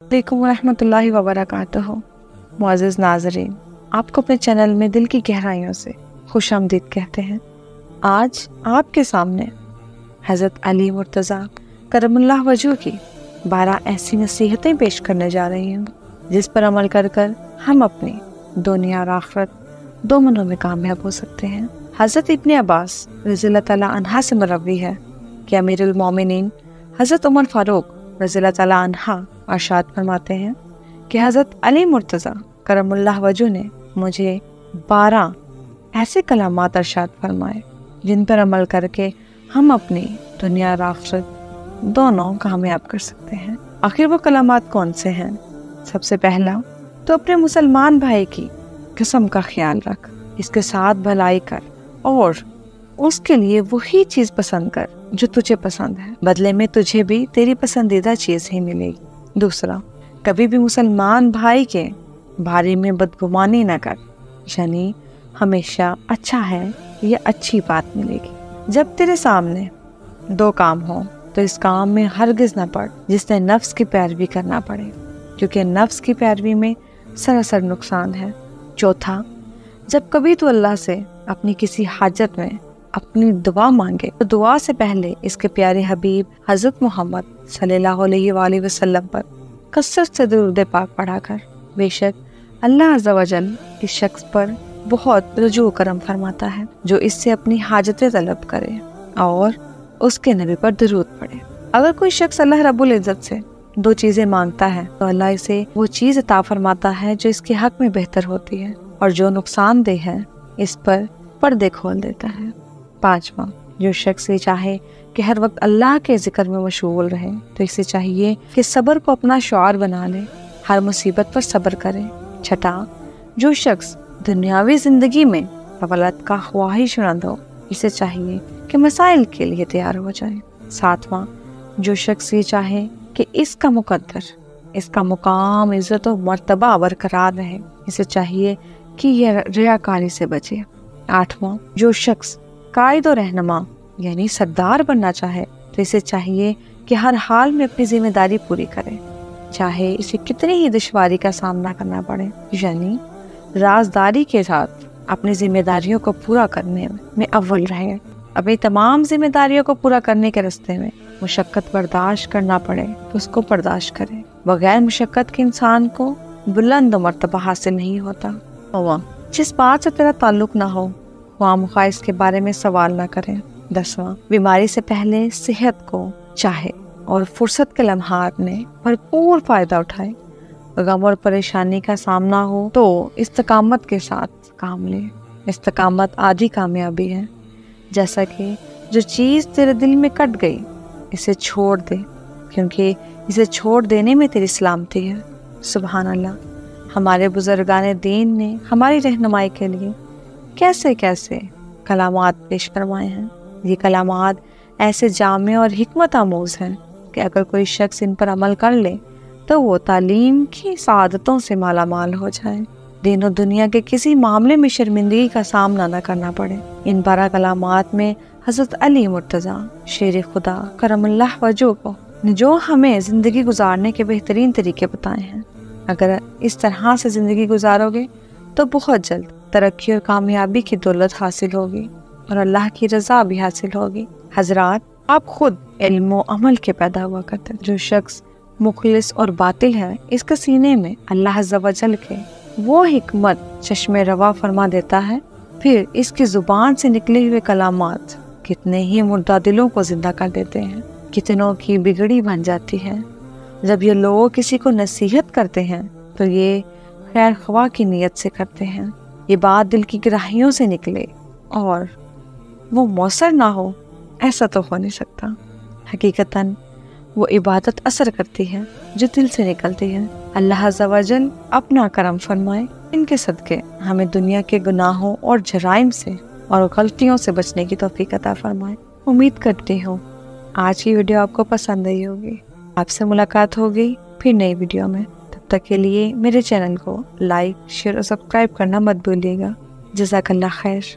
علیکم ورحمۃ اللہ وبرکاتہ۔ معزز ناظرین، آپ کو اپنے چینل میں دل کی گہرائیوں سے خوش آمدید کہتے ہیں۔ آج آپ کے سامنے حضرت علی مرتضیٰ کرم اللہ وجہہ کی 12 ایسی نصیحتیں پیش کرنے جا رہی ہوں جس پر عمل کر ہم اپنی دنیا اور آخرت دونوں میں کامیاب ہو سکتے ہیں۔ حضرت ابن عباس رضی اللہ تعالیٰ عنہ سے مروی ہے کہ امیر المومنین حضرت عمر فاروق رضی اللہ تعالیٰ عنہ ارشاد فرماتے ہیں کہ حضرت علی مرتضیٰ کرم اللہ وجہہ نے مجھے 12 ایسے کلمات ارشاد فرمائے جن پر عمل کر کے ہم اپنی دنیا اور آخرت دونوں کامیاب کر سکتے ہیں۔ آخر وہ کلمات کون سے ہیں؟ سب سے پہلا تو اپنے مسلمان بھائی کی قسم کا خیال رکھ، اس کے ساتھ بھلائی کر اور اس کے لیے وہی چیز پسند کر جو تجھے پسند ہے، بدلے میں تجھے بھی تیری پسندیدہ چیز ہی ملے گی۔ دوسرا، کبھی بھی مسلمان بھائی کے بارے میں بدگمانی نہ کر، یعنی ہمیشہ اچھا ہے یا اچھی بات ملے گی۔ جب تیرے سامنے 2 کام ہوں تو اس کام میں ہرگز نہ پڑ جس نے نفس کی پیروی کرنا پڑے، کیونکہ نفس کی پیروی میں سراسر نقصان ہے۔ چوتھا، جب کبھی تو اللہ سے اپنی کسی حاجت میں اپنی دعا مانگے تو دعا سے پہلے اس کے پیارے حبیب حضرت محمد صلی اللہ علیہ وآلہ وسلم پر کثرت سے درود پاک پڑھا کر، بے شک اللہ عز و جل اس شخص پر بہت رجوع کرم فرماتا ہے جو اس سے اپنی حاجتیں طلب کرے اور اس کے نبی پر درود پڑھے۔ اگر کوئی شخص اللہ رب العزت سے 2 چیزیں مانگتا ہے تو اللہ اسے وہ چیز عطا فرماتا ہے جو اس کے حق میں بہتر ہوتی ہے، اور جو نقصان دہ ہے اس پر پردے کھول دیتا ہے۔ 5واں، جو شخص یہ چاہے کہ ہر وقت اللہ کے ذکر میں مشغول رہے تو اسے چاہیے کہ صبر کو اپنا شعار بنا لے، ہر مصیبت پر صبر کرے۔ 6، جو شخص دنیاوی زندگی میں دولت کا خواہش مند ہو اسے چاہیے کہ مسائل کے لیے تیار ہو جائے۔ 7واں، جو شخص یہ چاہے کہ اس کا مقدر، اس کا مقام، عزت و مرتبہ برقرار رہے اسے چاہیے کہ یہ ریاکاری سے بچے۔ 8واں، جو شخص قائد و رہنما یعنی سردار بننا چاہے تو اسے چاہیے کہ ہر حال میں اپنی ذمہ داری پوری کرے، چاہے اسے کتنی ہی دشواری کا سامنا کرنا پڑے، یعنی رازداری کے ساتھ اپنی ذمہ داریوں کو پورا کرنے میں اول رہے۔ اپنی تمام ذمہ داریوں کو پورا کرنے کے راستے میں مشقت برداشت کرنا پڑے تو اس کو برداشت کرے۔ بغیر مشقت کے انسان کو بلند و مرتبہ حاصل نہیں ہوتا۔ 9واں، جس بات سے تیرا تعلق نہ ہو خواہ مخواہ اس کے بارے میں سوال نہ کرے۔ 10واں، بیماری سے پہلے صحت کو چاہے اور فرصت کے لمحات میں بھرپور فائدہ اٹھائے۔ غم اور پریشانی کا سامنا ہو تو استقامت کے ساتھ کام لے، استقامت آدھی کامیابی ہے۔ جیسا کہ جو چیز تیرے دل میں کٹ گئی اسے چھوڑ دے، کیونکہ اسے چھوڑ دینے میں تیری سلامتی ہے۔ سبحان اللہ، ہمارے بزرگان دین نے ہماری رہنمائی کے لیے کیسے کیسے کلمات پیش فرمائے ہیں۔ یہ کلمات ایسے جامع اور حکمت آموز ہیں کہ اگر کوئی شخص ان پر عمل کر لے تو وہ تعلیم کی سعادتوں سے مالا مال ہو جائے، دین و دنیا کے کسی معاملے میں شرمندگی کا سامنا نہ کرنا پڑے۔ ان 12 کلمات میں حضرت علی مرتضیٰ شیر خدا کرم اللہ وجہہ کو جو ہمیں زندگی گزارنے کے بہترین طریقے بتائے ہیں۔ اگر اس طرح سے زندگی گزارو گے تو بہت جلد ترقی اور کامیابی کی دولت حاصل ہوگی اور اللہ کی رضا بھی حاصل ہوگی۔ حضرات، آپ خود علم و عمل کے پیدا ہوا کرتے ہیں۔ جو شخص مخلص اور باطل ہے اس کے سینے میں اللہ عز و جل کے وہ حکمت چشم روا فرما دیتا ہے، پھر اس کی زبان سے نکلے ہوئے کلمات کتنے ہی مردہ دلوں کو زندہ کر دیتے ہیں، کتنوں کی بگڑی بن جاتی ہے۔ جب یہ لوگ کسی کو نصیحت کرتے ہیں تو یہ خیر خواہ کی نیت سے کرتے ہیں، یہ بات دل کی گہرائیوں سے نکلے اور وہ مؤثر نہ ہو ایسا تو ہو نہیں سکتا۔ حقیقتاً وہ عبادت اثر کرتی ہے جو دل سے نکلتی ہے۔ اللہ عز و جل اپنا کرم فرمائے، ان کے صدقے ہمیں دنیا کے گناہوں اور جرائم سے اور غلطیوں سے بچنے کی توفیق عطا فرمائے۔ امید کرتی ہوں آج کی ویڈیو آپ کو پسند آئی ہوگی۔ آپ سے ملاقات ہوگی پھر نئی ویڈیو میں، تب تک کے لیے میرے چینل کو لائک، شیئر اور سبسکرائب کرنا مت بھولیے گا۔ جزاک اللہ خیر۔